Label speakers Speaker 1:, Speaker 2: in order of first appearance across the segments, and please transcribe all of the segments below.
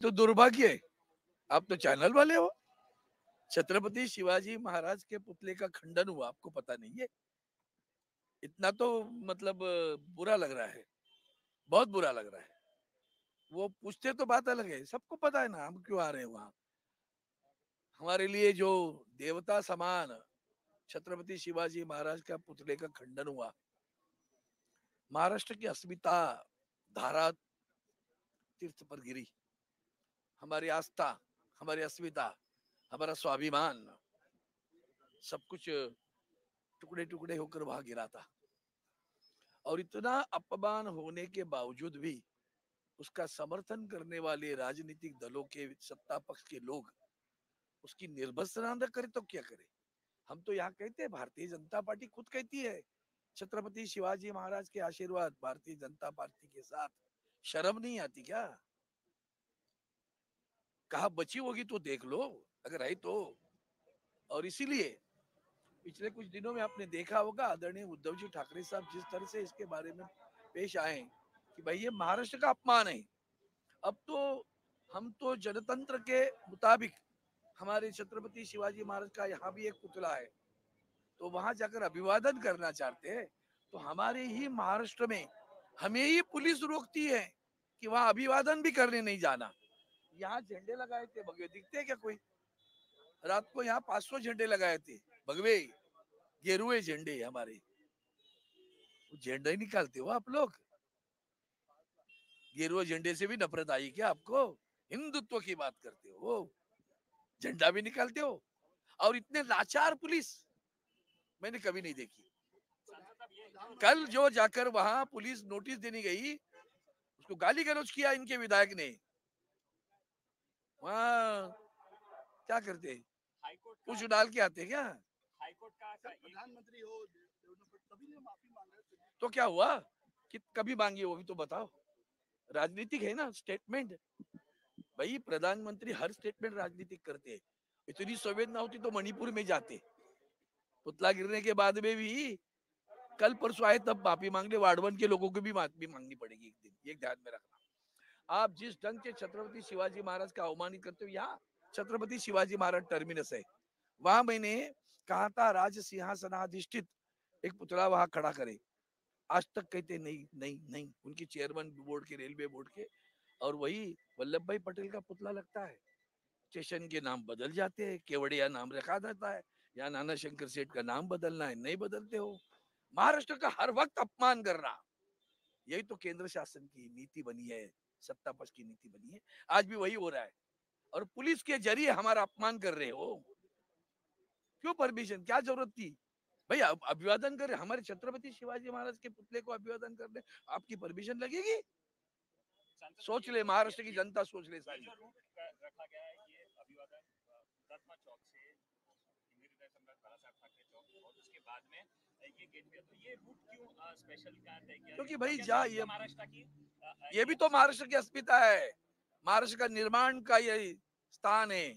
Speaker 1: तो दुर्भाग्य है, आप तो चैनल वाले हो। छत्रपति शिवाजी महाराज के पुतले का खंडन हुआ, आपको पता नहीं है? इतना तो मतलब बुरा लग रहा है, बहुत बुरा लग रहा है। वो पूछते तो बात अलग है, सबको पता है ना हम क्यों आ रहे हैं वहां। हमारे लिए जो देवता समान छत्रपति शिवाजी महाराज का पुतले का खंडन हुआ, महाराष्ट्र की अस्मिता धारा तीर्थ पर गिरी। हमारी आस्था, हमारी अस्मिता, हमारा स्वाभिमान, सब कुछ टुकड़े टुकड़े होकर वहां गिरा था। और इतना अपमान होने के बावजूद भी उसका समर्थन करने वाले राजनीतिक दलों के सत्ता पक्ष के लोग उसकी निर्भत्सना न करे तो क्या करे। हम तो यहाँ कहते हैं, भारतीय जनता पार्टी खुद कहती है छत्रपति शिवाजी महाराज के आशीर्वाद भारतीय जनता पार्टी के साथ। शर्म नहीं आती क्या? कहा बची होगी तो देख लो, अगर है तो। और इसीलिए पिछले कुछ दिनों में आपने देखा होगा आदरणीय उद्धव जी ठाकरे साहब जिस तरह से इसके बारे में पेश आए कि भाई ये महाराष्ट्र का अपमान है। अब तो हम तो जनतंत्र के मुताबिक हमारे छत्रपति शिवाजी महाराज का यहाँ भी एक पुतला है, तो वहां जाकर अभिवादन करना चाहते हैं। तो हमारे ही महाराष्ट्र में हमें ही पुलिस रोकती है कि वहां अभिवादन भी करने नहीं जाना। यहाँ झंडे लगाए थे भगवे, दिखते हैं क्या कोई? रात को यहाँ 500 झंडे लगाए थे भगवे, गेरुए झंडे हमारे। झंडे निकालते हो आप लोग? गेरुए झंडे से भी नफरत आई क्या आपको? हिंदुत्व की बात करते हो, झंडा भी निकालते हो। और इतने लाचार पुलिस मैंने कभी नहीं देखी। कल जो जाकर वहां पुलिस नोटिस देने गई, उसको गाली गलौज किया इनके विधायक ने। वहां क्या करते, कुछ डाल के आते क्या? प्रधानमंत्री हो तभी नहीं माफी मांग रहे तो क्या हुआ कि कभी मांगी वो भी तो बताओ। राजनीतिक है ना स्टेटमेंट। भाई प्रधानमंत्री हर स्टेटमेंट राजनीतिक करते हैं। इतनी संवेदना होती तो मणिपुर में जाते। पुतला गिरने के बाद में भी कल परसों आए तब माफी मांगने, वाड़वन के लोगों को भी माफी मांगनी पड़ेगी एक दिन, ये ध्यान में रखना। आप जिस ढंग से छत्रपति शिवाजी महाराज का अवमानित करते हो, यहाँ छत्रपति शिवाजी महाराज टर्मिनस है, वहां मैंने कहा था राज सिंहासनाधिष्ठित एक पुतला वहां खड़ा करे। आज तक कहते नहीं नहीं नहीं, उनकी चेयरमैन बोर्ड के, रेलवे बोर्ड के, और वही वल्लभ भाई पटेल का पुतला लगता है। स्टेशन के नाम बदल जाते हैं, केवड़िया नाम रखा जाता है, या नाना शंकर सेठ का नाम बदलना है, नहीं बदलते हो। महाराष्ट्र का हर वक्त अपमान करना, यही तो केंद्र शासन की नीति बनी है, सत्ता पक्ष की नीति बनी है। आज भी वही हो रहा है, और पुलिस के जरिए हमारा अपमान कर रहे हो। क्यों परमिशन, क्या जरूरत थी? भाई अभिवादन कर रहे हमारे छत्रपति शिवाजी महाराज के पुतले को अभिवादन करने, आपकी परमिशन लगेगी? सोच ले, महाराष्ट्र की जनता सोच ले सारी। रखा गया है ये अभिवादन दत्मा चौक से इंदिरा सम्राट बाला साहब ठाकरे चौक और उसके बाद में ये गेट पे, तो ये रूट क्यों स्पेशल क्या तय किया? क्योंकि भाई जा ये महाराष्ट्र की, ये भी तो महाराष्ट्र की अस्मिता है। महाराष्ट्र का निर्माण का ये स्थान है।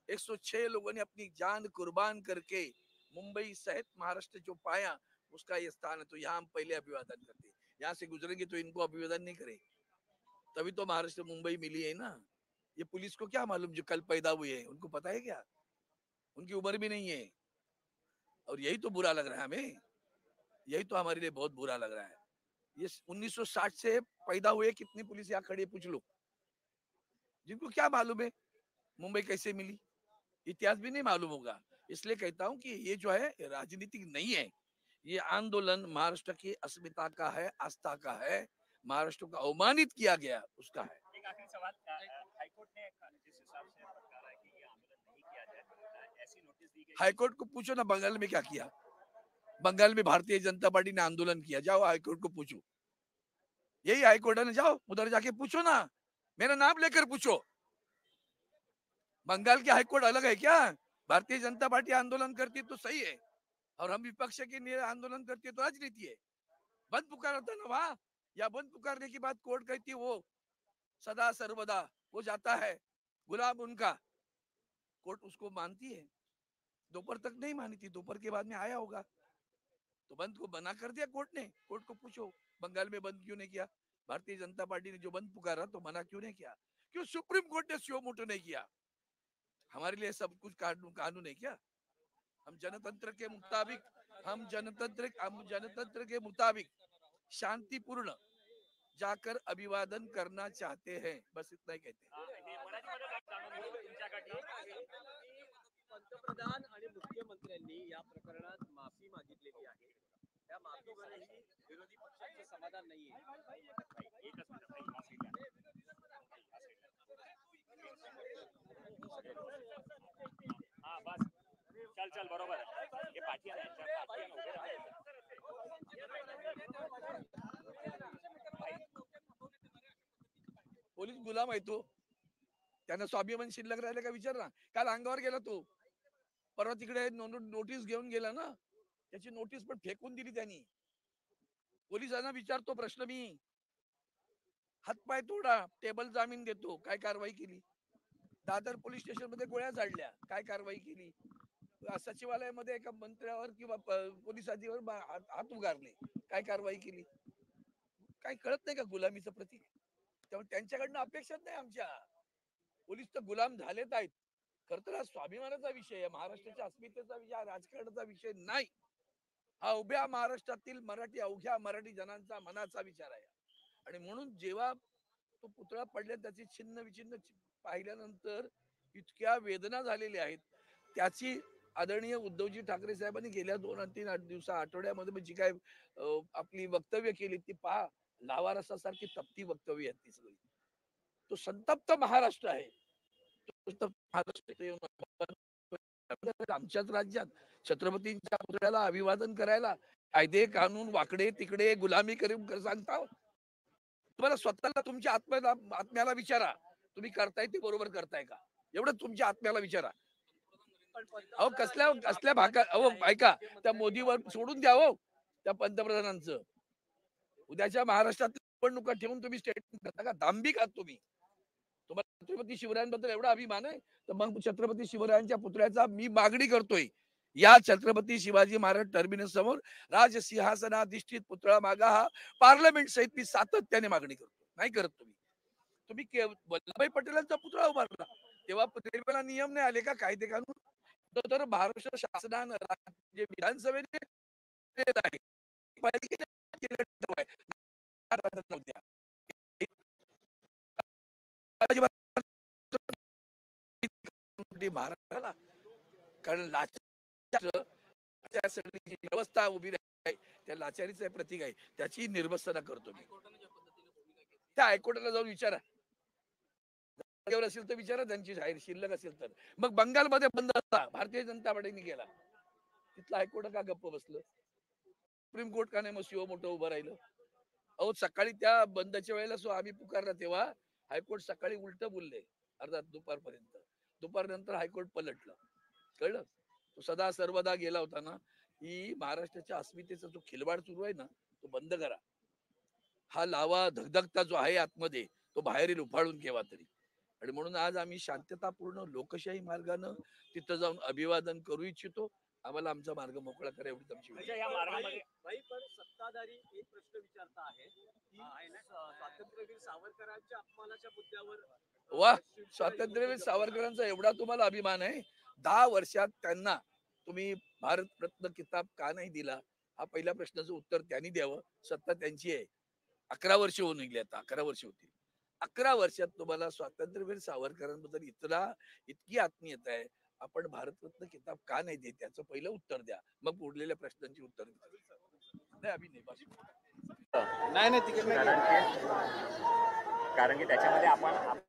Speaker 1: 106 लोगों ने अपनी जान कुर्बान करके मुंबई सहित महाराष्ट्र जो पाया, उसका ये स्थान है। तो यहाँ हम पहले अभिवादन करते, यहाँ से गुजरेंगे तो इनको अभिवादन नहीं करे, तभी तो महाराष्ट्र मुंबई मिली है ना। ये पुलिस को क्या मालूम जो कल पैदा हुए हैं, उनको पता है क्या? उनकी उम्र भी नहीं है। और यही तो बुरा लग रहा है हमें, यही तो हमारे लिए बहुत बुरा लग रहा है। ये 1960 से पैदा हुए कितनी पुलिस यहाँ खड़ी है पूछ लो, जिनको क्या मालूम है मुंबई कैसे मिली, इतिहास भी नहीं मालूम होगा। इसलिए कहता हूँ कि ये जो है राजनीतिक नहीं है, ये आंदोलन महाराष्ट्र की अस्मिता का है, आस्था का है, महाराष्ट्र को अवमानित किया गया उसका है। एक आखिरी सवाल, हाईकोर्ट ने जिस हिसाब से फटकारा है कि ये आंदोलन नहीं किया जाए, ऐसी नोटिस दी गई। हाईकोर्ट को पूछो ना बंगाल में क्या किया। बंगाल में भारतीय जनता पार्टी ने आंदोलन किया, जाओ हाईकोर्ट को पूछो। यही हाईकोर्ट है ना, जाओ उधर जाके पूछो ना, मेरा नाम लेकर पूछो। बंगाल की हाईकोर्ट अलग है क्या? भारतीय जनता पार्टी आंदोलन करती तो सही है, और हम विपक्ष के लिए आंदोलन करते तो राजनीति है। बंद पुकारा था ना वहां, या बंद पुकारने की बात कोर्ट कहती वो सदा सर्वदा वो जाता है, गुलाम उनका, कोर्ट उसको मानती है। दोपहर तक नहीं मानी थी, दोपहर के बाद में आया होगा, तो बंद को मना कर दिया कोर्ट ने। कोर्ट को पूछो बंगाल में बंद क्यों नहीं किया, भारतीय जनता पार्टी ने जो बंद पुकारा तो मना क्यों नहीं किया? क्यों सुप्रीम कोर्ट ने सुओ मोटो नहीं किया? हमारे लिए सब कुछ कानून है क्या? हम जनतंत्र के मुताबिक शांतिपूर्ण जाकर अभिवादन करना चाहते हैं, बस इतना ही कहते हैं.
Speaker 2: पंतप्रधान आणि मुख्यमंत्र्यांनी या प्रकरणात माफी मागितलेली आहे. त्या माफीवरही विरोधी पक्षांचं समाधान नाहीये.
Speaker 3: हा बस चल चल बरोबर आहे. हे पाठी
Speaker 1: पोलीस गुलाम आहे तो. त्यांना स्वाभिमान शिल्लक राहिला का विचार ना. काल अंगावर गेला तो, परवा तिकडे नोटीस घेऊन गेला ना, त्याची नोटीस पण फेकून दिली त्यांनी. पोलिसांना विचारतो प्रश्न मी, हातपाय तोडा, टेबल जामीन देतो, काय कारवाई केली? दादर पोलीस स्टेशन मध्ये गोळ्या झाडल्या, काय कारवाई केली? सचिवालयामध्ये एका मंत्र्यावर किंवा पोलीस अधिकाऱ्यावर हात उगारले, काय कारवाई केली? काय कळत नाही का गुलामीचं प्रतीक? त्यामुळे त्यांच्याकडनं अपेक्षाच नाही आमच्या. पोलीस तर गुलाम झालेत आहेत. खर तर हा स्वाभिमानाचा विषय आहे, महाराष्ट्राच्या अस्मितेचा विषय, हा राजकारणाचा विषय नाही. हा उभ्या महाराष्ट्रातील अवघ्या मराठी जनांचा मनाचा विचार आहे. आणि म्हणून जेव्हा तो पुतळा पडल्या त्याची छिन्न विछिन्न पाहिल्यानंतर इतक्या वेदना झालेल्या आहेत. त्याची आदरणीय उद्धवजी ठाकरे साहेबांनी गेल्या 2-3 आठवड्यामध्ये जी काय आपली वक्तव्य केली ती पहा. लावारसासारखी तप्ती वक्तव्य आहेत ती सगळी. तो संतप्त महाराष्ट्र आहे. आमच्याच राज्यात छत्रपतींच्या पुतळ्याला अभिवादन करायला कायदे कानून वाकडे तिकडे गुलामी करून सांगता. तुम्हाला स्वतःला तुमच्या आत्म्याला विचारा, तुम्ही करताय ते बरोबर करताय का? एवढं तुमच्या आत्म्याला विचारा. अहो कसल्या भागा, अहो ऐका, त्या मोदीवर सोडून द्या हो, त्या पंतप्रधानांचं. उद्याच्या महाराष्ट्रात निवडणुका ठेवून तुम्ही स्टेटमेंट करता का? दांभिक आहात तुम्ही. तुम्हाला छत्रपती शिवरायांबद्दल एवढा अभिमान आहे तर मग छत्रपती शिवरायांच्या पुतळ्याचा मी मागणी करतोय, या छत्रपती शिवाजी महाराज टर्मिनस समोर राजसिंहासनाधिष्ठित पुतळा मागा, हा पार्लमेंट सहित मी सातत्याने मागणी करतो. नाही करत तुम्ही वल्लभभाई पटेलांचा पुतळा उभारला तेव्हा रेल्वेला नियम नाही आले का, कायदे कानून? तर महाराष्ट्र शासनानं जे विधानसभेने महाराष्ट्राला, कारण लाचारी व्यवस्था उभी राही त्या लाचारीचं प्रतीक आहे, त्याची निर्वसना करतो मी. त्या हायकोर्टाला जाऊन विचारा, असेल तर विचारा, त्यांची जाहीर शिल्लक असेल तर. मग बंगालमध्ये बंद होता, भारतीय जनता पार्टीने गेला, तिथलं हायकोर्ट का गप्प बसलं? सुप्रीम कोर्ट का नाही मग शिव मोठं उभं राहिलं? अहो सकाळी त्या बंदच्या वेळेला आम्ही पुकारला तेव्हा हायकोर्ट सकाळी उलट बोलले, अर्थात दुपारपर्यंत. दुपारनंतर हायकोर्ट पलटलं. कळलं? तो सदा सर्वदा गेला होता ना. ही महाराष्ट्राच्या अस्मितेचा जो खिलवाड सुरू आहे ना, तो बंद करा. हा लावा धगधगता जो आहे आतमध्ये तो बाहेर उफाळून केव्हा तरी. आणि म्हणून आज आम्ही शांततापूर्ण लोकशाही मार्गानं तिथं जाऊन अभिवादन करू इच्छितो. आम्हाला आमचा मार्ग मोकळा करा एवढीच आमची विनंती.
Speaker 2: या मार्गामध्ये पण सत्ताधारी एक प्रश्न विचारता आहे की स्वातंत्र्यवीर सावरकरांच्या अपमानाच्या मुद्द्यावर.
Speaker 1: वा, स्वातंत्र्यवीर सावरकरांचा एवढा तुम्हाला अभिमान आहे? 10 वर्षात त्यांना तुम्ही भारतरत्न किताब का नाही दिला? हा पहिल्या प्रश्नाचं उत्तर त्यांनी द्यावं. सत्ता त्यांची आहे. 11 वर्ष होऊन गेली, आता 11 वर्ष होतील. 11 वर्षात तुम्हाला स्वातंत्र्यवीर सावरकरांबद्दल इतकी आत्मीयता आहे, आपण भारतरत्न किताब का नाही देत याचं पहिलं उत्तर द्या, मग उरलेल्या प्रश्नांची उत्तर द्या. नाही अभि नाही
Speaker 3: नाही कारण की त्याच्यामध्ये आपण